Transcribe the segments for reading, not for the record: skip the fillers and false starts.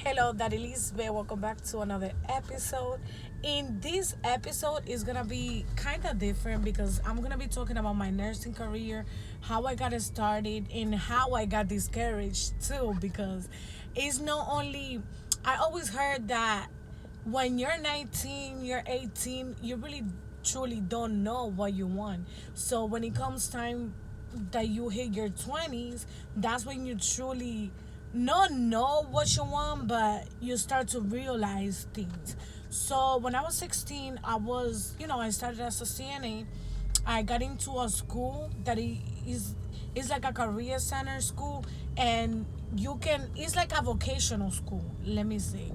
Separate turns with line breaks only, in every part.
Hello, Darilis. Welcome back to another episode. In this episode is gonna be kind of different because I'm gonna be talking about my nursing career, how I got it started, and how I got discouraged too. Because it's not only I always heard that when you're 19, you're 18, you really truly don't know what you want. So when it comes time that you hit your 20s, that's when you truly not know what you want, but you start to realize things. So when I was 16, I started as a CNA. I got into a school that is like a career center school, and it's like a vocational school, let me say.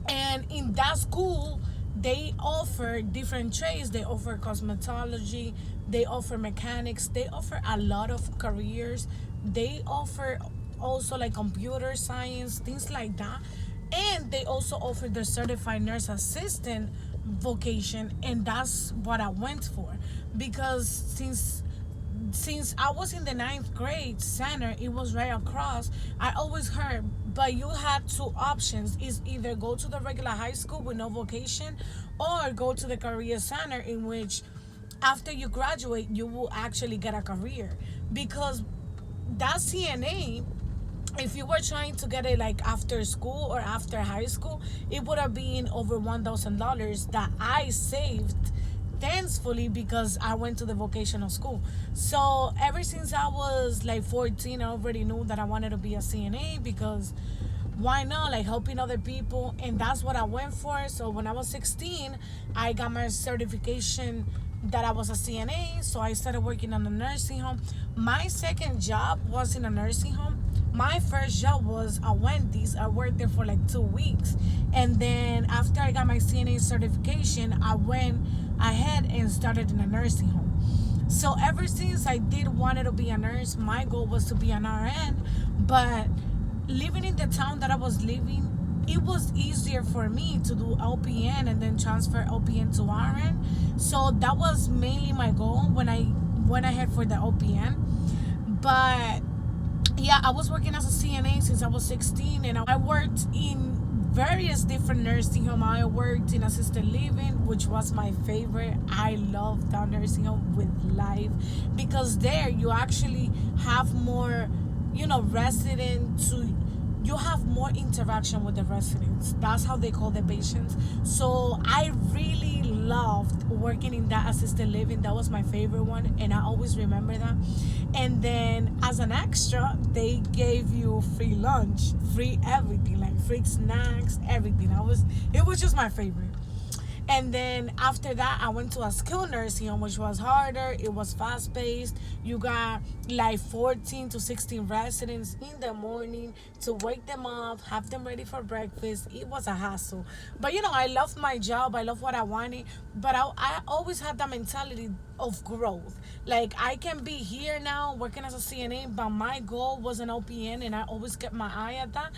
And in that school, they offer different trades. They offer cosmetology, they offer mechanics, they offer a lot of careers. They offer also like computer science, things like that. And they also offer the certified nurse assistant vocation, and that's what I went for. Because since I was in the ninth grade center, it was right across. I always heard, but you had two options: is either go to the regular high school with no vocation, or go to the career center, in which after you graduate, you will actually get a career. Because that CNA, if you were trying to get it like after school or after high school, it would have been over $1,000 that I saved thankfully because I went to the vocational school. So ever since I was like 14, I already knew that I wanted to be a CNA because why not, like helping other people, and that's what I went for. So when I was 16, I got my certification that I was a CNA. So I started working on a nursing home. My second job was in a nursing home. My first job was at Wendy's. I worked there for like 2 weeks, and then after I got my CNA certification, I went ahead and started in a nursing home. So ever since I did wanted to be a nurse, my goal was to be an RN. But living in the town that I was living, it was easier for me to do LPN and then transfer LPN to RN. So that was mainly my goal when I went ahead for the LPN. But yeah, I was working as a CNA since I was 16, and I worked in various different nursing home. I worked in assisted living, which was my favorite. I love that nursing home with life because there you actually have more, resident to you have more interaction with the residents. That's how they call the patients. So I really loved working in that assisted living. That was my favorite one, and I always remember that. And then as an extra, they gave you free lunch, free everything, like free snacks, everything. It was just my favorite. And then after that, I went to a skilled nursing home, which was harder. It was fast paced. You got like 14 to 16 residents in the morning to wake them up, have them ready for breakfast. It was a hassle. But I love my job. I love what I wanted. But I always had that mentality of growth. Like, I can be here now working as a CNA, but my goal was an OPN, and I always kept my eye at that.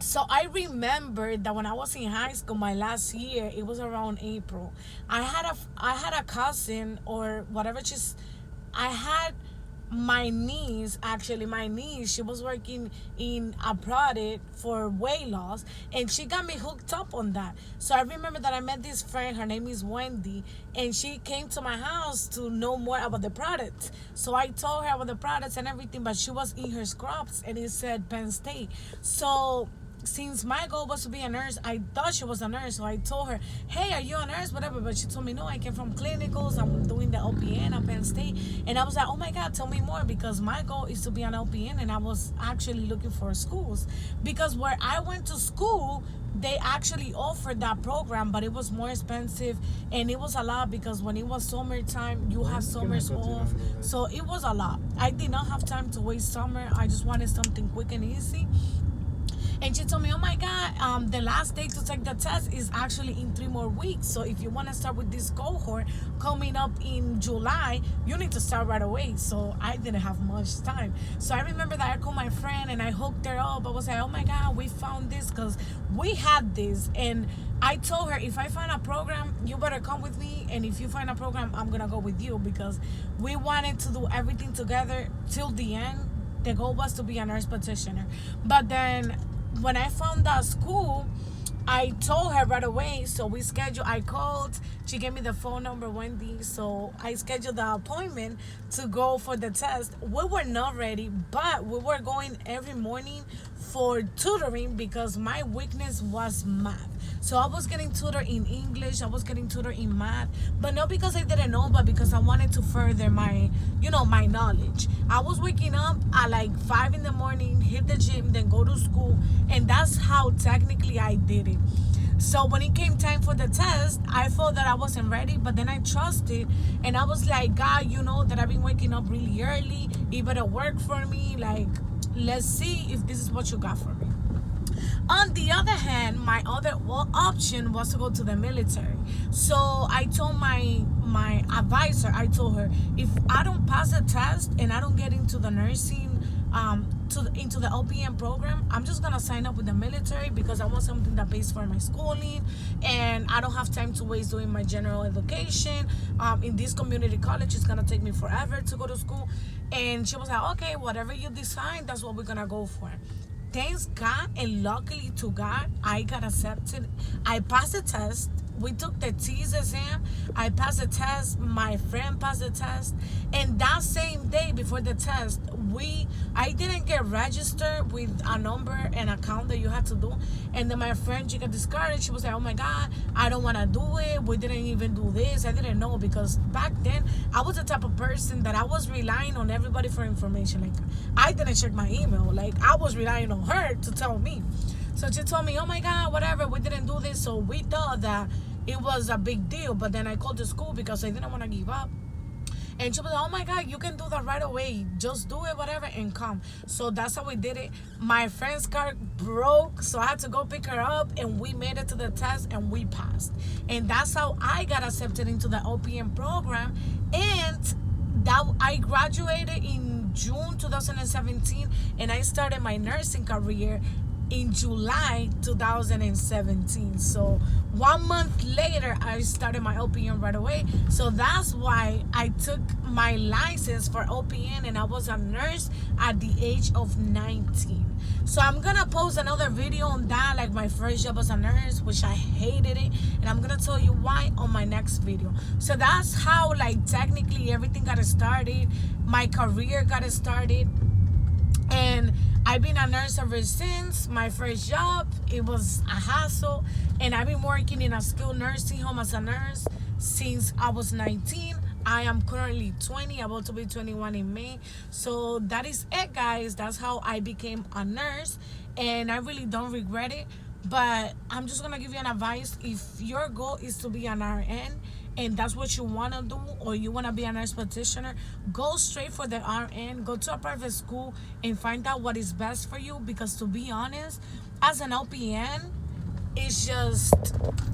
So I remember that when I was in high school, my last year, it was around April. I had a cousin or whatever. Just I had my niece. She was working in a product for weight loss, and she got me hooked up on that. So I remember that I met this friend. Her name is Wendy, and she came to my house to know more about the products. So I told her about the products and everything, but she was in her scrubs, and it said Penn State. So since my goal was to be a nurse, I thought she was a nurse. So I told her, hey, are you a nurse? Whatever. But she told me, no, I came from clinicals. I'm doing the LPN at Penn State. And I was like, oh my God, tell me more, because my goal is to be an LPN. And I was actually looking for schools. Because where I went to school, they actually offered that program, but it was more expensive, and it was a lot because when it was summertime, you have summers off. So it was a lot. I did not have time to waste summer. I just wanted something quick and easy. And she told me, oh my God, the last day to take the test is actually in 3 more weeks. So if you want to start with this cohort coming up in July, you need to start right away. So I didn't have much time. So I remember that I called my friend and I hooked her up. I was like, oh my God, we found this because we had this. And I told her, if I find a program, you better come with me. And if you find a program, I'm going to go with you, because we wanted to do everything together till the end. The goal was to be a nurse practitioner. But then when I found that school, I told her right away. So we scheduled. I called. She gave me the phone number, Wendy. So I scheduled the appointment to go for the test. We were not ready, but we were going every morning for tutoring because my weakness was math. So I was getting tutored in English. I was getting tutored in math, but not because I didn't know, but because I wanted to further my, my knowledge. I was waking up at like 5 in the morning, hit the gym, then go to school, and that's how technically I did it. So when it came time for the test, I felt that I wasn't ready, but then I trusted, and I was like, God, you know that I've been waking up really early. It better work for me. Like, let's see if this is what you got for me. On the other hand, my other option was to go to the military. So I told my advisor, I told her, if I don't pass the test and I don't get into the nursing, into the OPM program, I'm just gonna sign up with the military because I want something that pays for my schooling, and I don't have time to waste doing my general education. In this community college, it's gonna take me forever to go to school. And she was like, okay, whatever you decide, that's what we're gonna go for. Thanks God and luckily to God, I got accepted. I passed the test. We took the TEAS exam. I passed the test. My friend passed the test. And that same day before the test, I didn't get registered with a number and account that you had to do. And then my friend, she got discouraged. She was like, oh my God, I don't want to do it. We didn't even do this. I didn't know because back then I was the type of person that I was relying on everybody for information. Like, I didn't check my email. Like, I was relying on her to tell me. So she told me, oh my God, whatever, we didn't do this. So we thought that it was a big deal. But then I called the school because I didn't want to give up. And she was like, oh my God, you can do that right away. Just do it, whatever, and come. So that's how we did it. My friend's car broke, so I had to go pick her up, and we made it to the test, and we passed. And that's how I got accepted into the OPM program. And that I graduated in June 2017, and I started my nursing career in July 2017. So 1 month later, I started my OPN right away. So that's why I took my license for OPN, and I was a nurse at the age of 19. So I'm gonna post another video on that, like my first job as a nurse, which I hated it, and I'm gonna tell you why on my next video. So that's how, like, technically everything got started. My career got started, and I've been a nurse ever since. My first job, it was a hassle, and I've been working in a skilled nursing home as a nurse since I was 19. I am currently 20, about to be 21 in May. So that is it, guys. That's how I became a nurse, and I really don't regret it. But I'm just gonna give you an advice. If your goal is to be an RN and that's what you want to do, or you want to be a nurse practitioner, go straight for the RN. Go to a private school and find out what is best for you, because to be honest, as an LPN, it's just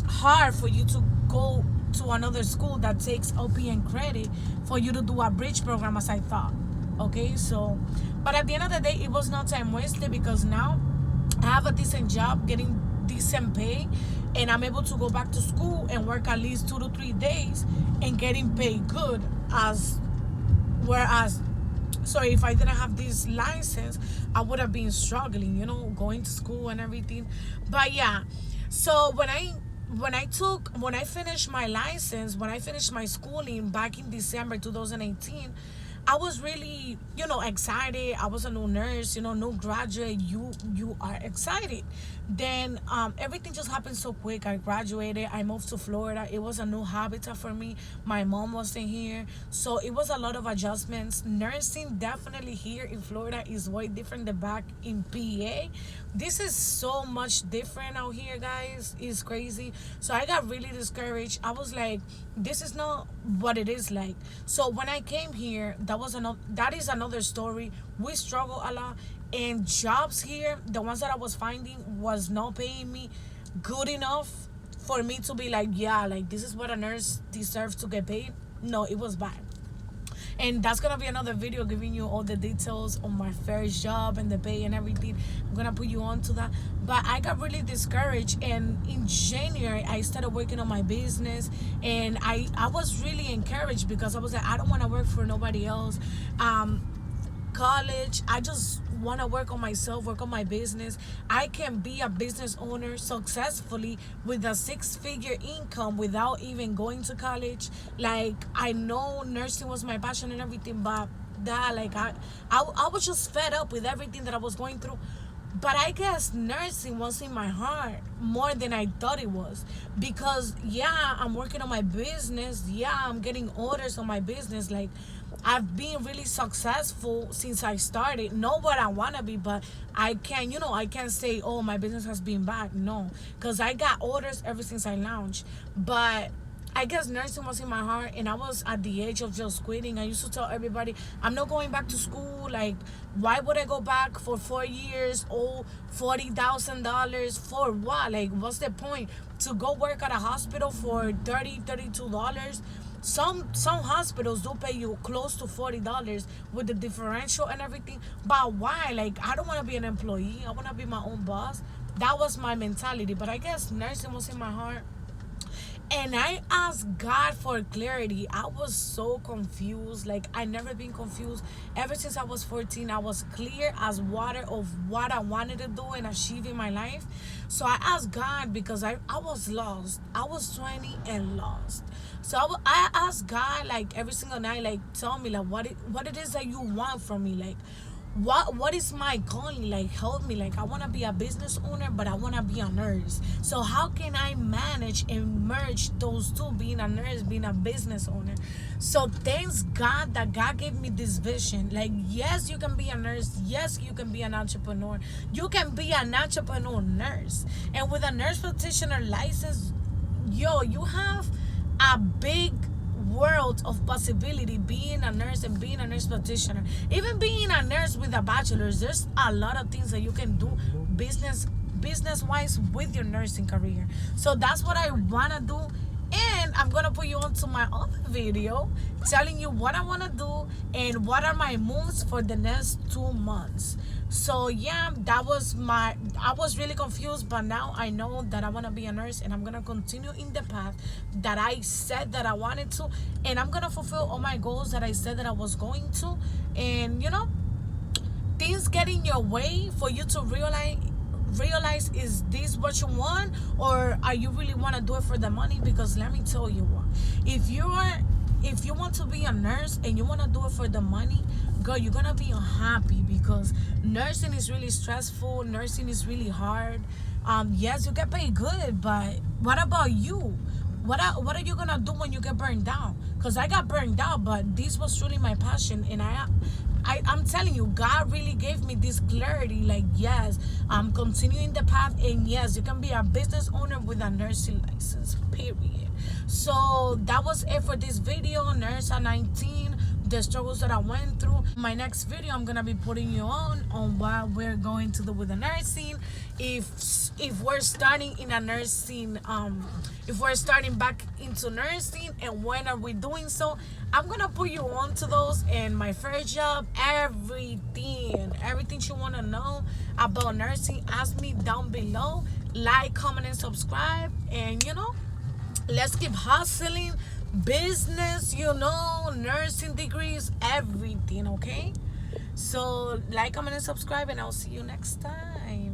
hard for you to go to another school that takes OPN credit for you to do a bridge program, as I thought. Okay, so, but at the end of the day, it was no time wasted, because now I have a decent job, getting decent pay, and I'm able to go back to school and work at least 2 to 3 days and getting paid good. Whereas, sorry, if I didn't have this license, I would have been struggling, going to school and everything. But yeah, so when I finished my license, when I finished my schooling back in December 2018, I was really, excited. I was a new nurse, new graduate. You are excited. Then everything just happened so quick. I graduated. I moved to Florida. It was a new habitat for me. My mom wasn't here. So it was a lot of adjustments. Nursing definitely here in Florida is way different than back in PA. This is so much different out here, guys. It's crazy. So I got really discouraged. I was like, this is not what it is like. So when I came here, that is another story. We struggle a lot, and jobs here, the ones that I was finding, was not paying me good enough for me to be like, yeah, like, this is what a nurse deserves to get paid. No, it was bad. And that's gonna be another video giving you all the details on my first job and the pay and everything. I'm gonna put you on to that. But I got really discouraged, and in January I started working on my business, and I was really encouraged, because I was like, I don't want to work for nobody else. College, I just want to work on myself, work on my business. I can be a business owner successfully with a six-figure income without even going to college. Like, I know nursing was my passion and everything, but that, like, I was just fed up with everything that I was going through. But I guess nursing was in my heart more than I thought it was. Because, yeah, I'm working on my business. Yeah, I'm getting orders on my business. Like, I've been really successful since I started. Not what I want to be, but I can, I can't say, oh, my business has been bad. No, because I got orders ever since I launched. But I guess nursing was in my heart, and I was at the age of just quitting. I used to tell everybody, I'm not going back to school. Like, why would I go back for 4 years? Oh, $40,000 for what? Like, what's the point? To go work at a hospital for $32. Some hospitals do pay you close to $40 with the differential and everything. But why? Like, I don't want to be an employee. I want to be my own boss. That was my mentality. But I guess nursing was in my heart. And I asked God for clarity. I was so confused. Like, I never been confused. Ever since I was 14, I was clear as water of what I wanted to do and achieve in my life. So I asked God because I was lost. I was 20 and lost. So I asked God, like, every single night, like, tell me, like, what it is that you want from me. Like, what is my calling? Like, help me. Like, I want to be a business owner, but I want to be a nurse. So how can I manage and merge those two, being a nurse, being a business owner? So thanks God that God gave me this vision. Like, yes, you can be a nurse. Yes, you can be an entrepreneur. You can be an entrepreneur nurse. And with a nurse practitioner license, you have a big world of possibility being a nurse and being a nurse practitioner. Even being a nurse with a bachelor's, there's a lot of things that you can do business wise with your nursing career. So that's what I want to do. And I'm gonna put you onto my other video telling you what I want to do and what are my moves for the next 2 months. So yeah, I was really confused, but now I know that I want to be a nurse, and I'm gonna continue in the path that I said that I wanted to, and I'm gonna fulfill all my goals that I said that I was going to. And things get in your way for you to realize, is this what you want, or are you really want to do it for the money? Because let me tell you what, if you want to be a nurse and you want to do it for the money, girl, you're gonna be unhappy, because nursing is really stressful. Nursing is really hard. Yes, you get paid good, but what about you? What are you gonna do when you get burned out? Because I got burned out, but this was truly my passion, and I'm telling you, God really gave me this clarity. Like, yes, I'm continuing the path, and yes, you can be a business owner with a nursing license, period. So that was it for this video, Nurse at 19, the struggles that I went through. My next video, I'm gonna be putting you on what we're going to do with the nursing. If we're starting in a nursing, if we're starting back into nursing, and when are we doing so, I'm gonna put you on to those, and my first job, everything you want to know about nursing, ask me down below. Like, comment, and subscribe, and let's keep hustling. Business, nursing degrees, everything. Okay, so like, comment, and subscribe, and I'll see you next time.